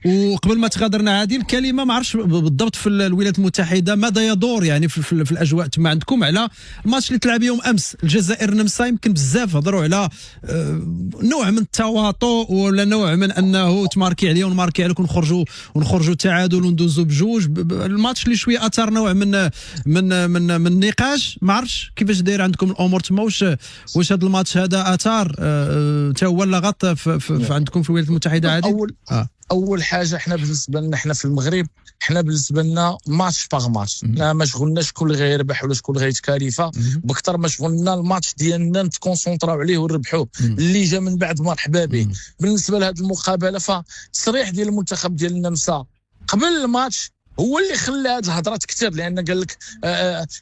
وقبل ما تغادرنا عادي الكلمه ما عرفش بالضبط في الولايات المتحده ماذا يدور يعني في الاجواء تما عندكم على الماتش اللي تلعب يوم امس الجزائر النمسا. يمكن بزاف هضروا على نوع من التواطؤ ولا نوع من انه تماركي عليه ونماركي عليك ونخرجوا تعادل وندوزوا بجوج. الماتش اللي شويه اثار نوع من النقاش. ما عرفتش كيفاش داير عندكم الامور تما. واش هذا الماتش هذا اثار حتى هو لغط عندكم في الولايات المتحده عادي؟ اول حاجه احنا بالنسبه لنا احنا في المغرب احنا بالنسبه لنا ماتش باغ ماتش. ما شغلناش شكون اللي غيربح ولا شكون اللي غيتكاليفا بكثر ما شغلنا الماتش ديالنا نتكونسونطراو عليه ونربحوه. اللي جا من بعد مرحبا به. بالنسبه لهذه المقابله فالتصريح ديال المنتخب ديال النمسا قبل الماتش هو اللي خلى هذه الهضره تكثر، لان قال لك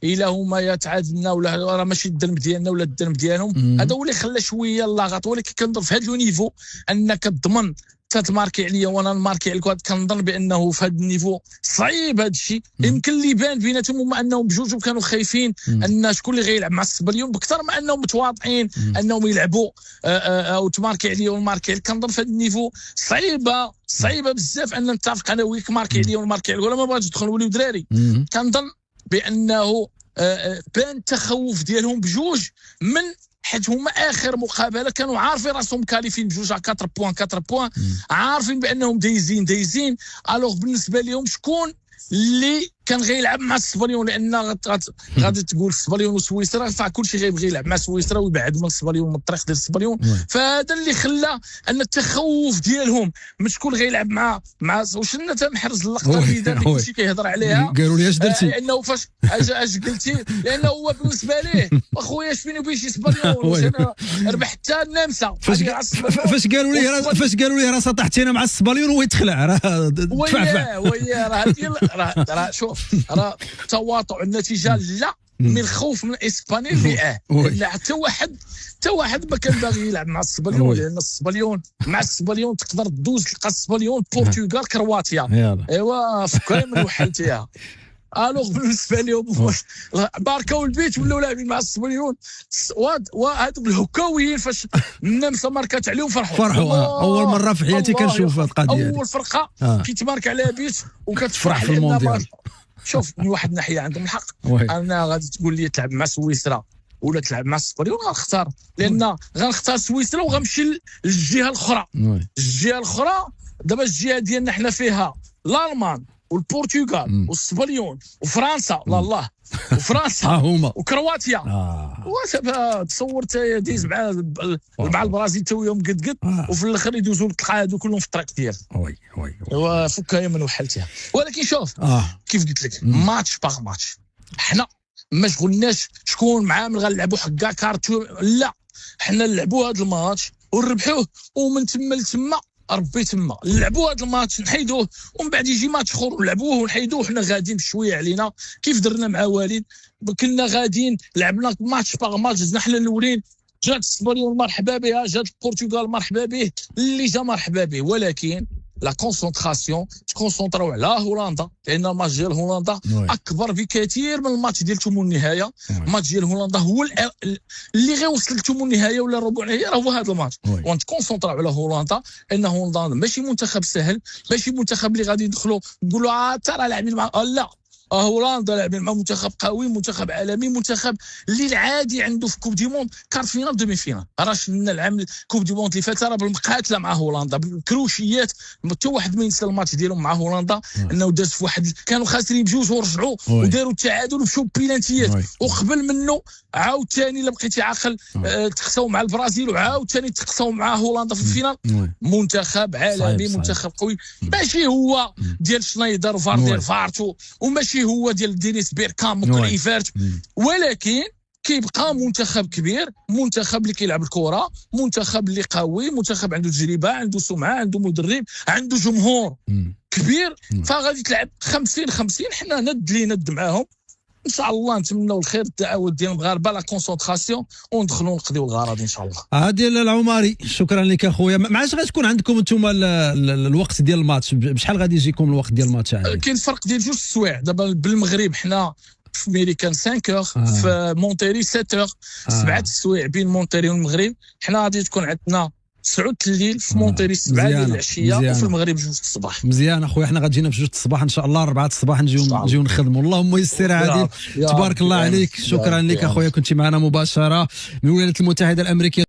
الا هما يتعادلنا ولا راه ماشي الذنب ديالنا ولا الذنب ديالهم. هذا هو اللي خلى شويه اللغط. ولكن كنظن في هذا النيفو انك تضمن تماركي عليا وانا نماركي عليك، كنظن بانه في هذا النيفو صعيب هذا الشيء. يمكن اللي بان بيناتهم هما انهم بجوج كانوا خايفين ان شكون اللي غيلعب مع السبليون بكثر ما انهم متواطئين انهم يلعبوا او تماركي عليا ونماركي عليك. كنظن في هذا النيفو صعيبه بزاف ان نتفق انا وياك ماركي عليا ونماركي عليك. ولا ما بغيتش ندخل وليو دراري. كنظن بانه بان التخوف ديالهم بجوج من حيت هما اخر مقابله كانوا عارفين راسهم كاليفين بجوج 4 بوان عارفين بانهم دايزين. الوغ بالنسبه لهم شكون اللي كان غيلعب مع السبليون، لان غادي تقول السبليون وسويسرا فكل شيء غيبغي يلعب مع سويسرا ويبعد من السبليون من الطريق ديال السبليون. فهذا اللي خلى ان التخوف ديالهم من شكون غيلعب مع واش انا تنحرز اللقطه اللي كلشي كيهضر عليها. قالوا لي اش درتي؟ لانه فاش اش قلتي لانه هو بالنسبه ليه اخويا اش بيني وبين شي سبليون واش انا ربح حتى النمسا. فاش قالوا لي راه سطحتينا مع السبليون وهو يتخلع راه تفعفع راه شوف راه تواطؤ النتيجه لا من الخوف من اسبانيا اللي لا حتى واحد ما كان باغي يلعب مع السبليون، لان السبليون مع السبليون تقدر تدوز تلقى السبليون البرتغال كرواتيا ايوا فكاي من وحلتيها. الوغ بالنسبه لهم باركاو البيت ولاو لاعبين مع السبليون وهذوك الهكاويين فاش النمسا ماركات عليهم فرحوا. اول مره في حياتي كنشوف هذه القضيه. اول فرقه كيتمارك عليها بيت وكتفرح في المونديال. شوف من واحد الناحيه عندهم الحق. انا غادي تقول لي تلعب مع سويسرا ولا تلعب مع السبليون غنختار، لان غنختار سويسرا وغنمشي للجهه الاخرى. دابا الجهه ديالنا حنا فيها الالمان والبرتغال والسبليون وفرنسا الله وفرنسا هما وكرواتيا. تصور ديز مع البرازيل تو يوم قد وفي الاخر يدوزوا تلقى هادو كلهم في الطريق ديالهم. وي فكها من وحلتها. ولكن شوف كيف قلت لك ماتش باغ ماتش حنا ما شغلناش شكون معاه من غنلعبوا حكا كارتو لا، حنا نلعبوا هذا الماتش ونربحوه ومن تما لتما ربي تما نلعبوا هذا الماتش نحيدوه ومن بعد يجي ماتش اخر ونلعبوه ونحيدوه. حنا غاديين بشويه علينا كيف درنا مع والد. كنا غاديين لعبنا ماتش باغ ماتش زدنا حنا الاولين. جات السبليون مرحبا بها، جات البرتغال مرحبا به، اللي جا مرحبا به. ولكن لا كونسونطراسيون تكونسونطراو على هولندا، لان الماتش ديال هولندا اكبر بكثير من الماتش ديال ثمن النهايه. الماتش ديال هولندا هو اللي غيوصل لثمن النهايه ولا ربع النهايه راه هو هذا الماتش. ونتكونسونطراو على هولندا، لان هولندا ماشي منتخب سهل، ماشي منتخب اللي غادي يدخلوا نقولوا ترى لاعبين مع لا. هولندا لاعبين مع منتخب قوي، منتخب عالمي، منتخب اللي العادي عنده في كوب دي موند كارت فينال دومي فينال. راه شفنا العام كوب دي موند اللي فات راه بالمقاتله مع هولندا بالكروشيات. حتى واحد ما ينسى الماتش ديالهم مع هولندا انه داز في واحد كانوا خاسرين بجوج ورجعوا وداروا التعادل ومشاو بينالتيات. وقبل منه عاوتاني الا بقيتي عاقل تخساو مع البرازيل وعاوتاني تخساو مع هولندا في الفينال. منتخب عالمي منتخب قوي، ماشي هو ديال شنايدر وفاردير فارتو وماشي هو ديال دينيس بيركام وكريفيرت، ولكن كيبقى منتخب كبير، منتخب اللي كيلعب الكره، منتخب اللي قوي، منتخب عنده تجربه، عنده سمعه، عنده مدرب، عنده جمهور كبير. فغادي تلعب 50-50. حنا ند لي ند معاهم ان شاء الله. نتمنوا الخير التعاون ديال المغاربه لا كونسونطراسيون وندخلوا نقضيو الغرض ان شاء الله. هادي العماري شكرا لك اخويا. معاش غتكون عندكم انتم الوقت ديال الماتش؟ بشحال غادي يجيكم الوقت ديال الماتش؟ كاين فرق ديال 2 سوايع. دابا بالمغرب حنا في ميريكان 5 في مونتيري 7 7 السوايع بين مونتيري والمغرب. حنا غادي تكون عندنا 9 الليل، في مونتيري 7 ديال العشيه، وفي المغرب 2 الصباح. مزيان اخويا، حنا غادينا في 2 الصباح ان شاء الله، 4 الصباح نجيو نخدموا. اللهم يسر عادل، تبارك الله عليك. شكرا لك اخويا، كنت معنا مباشره من الولايات المتحده الامريكيه.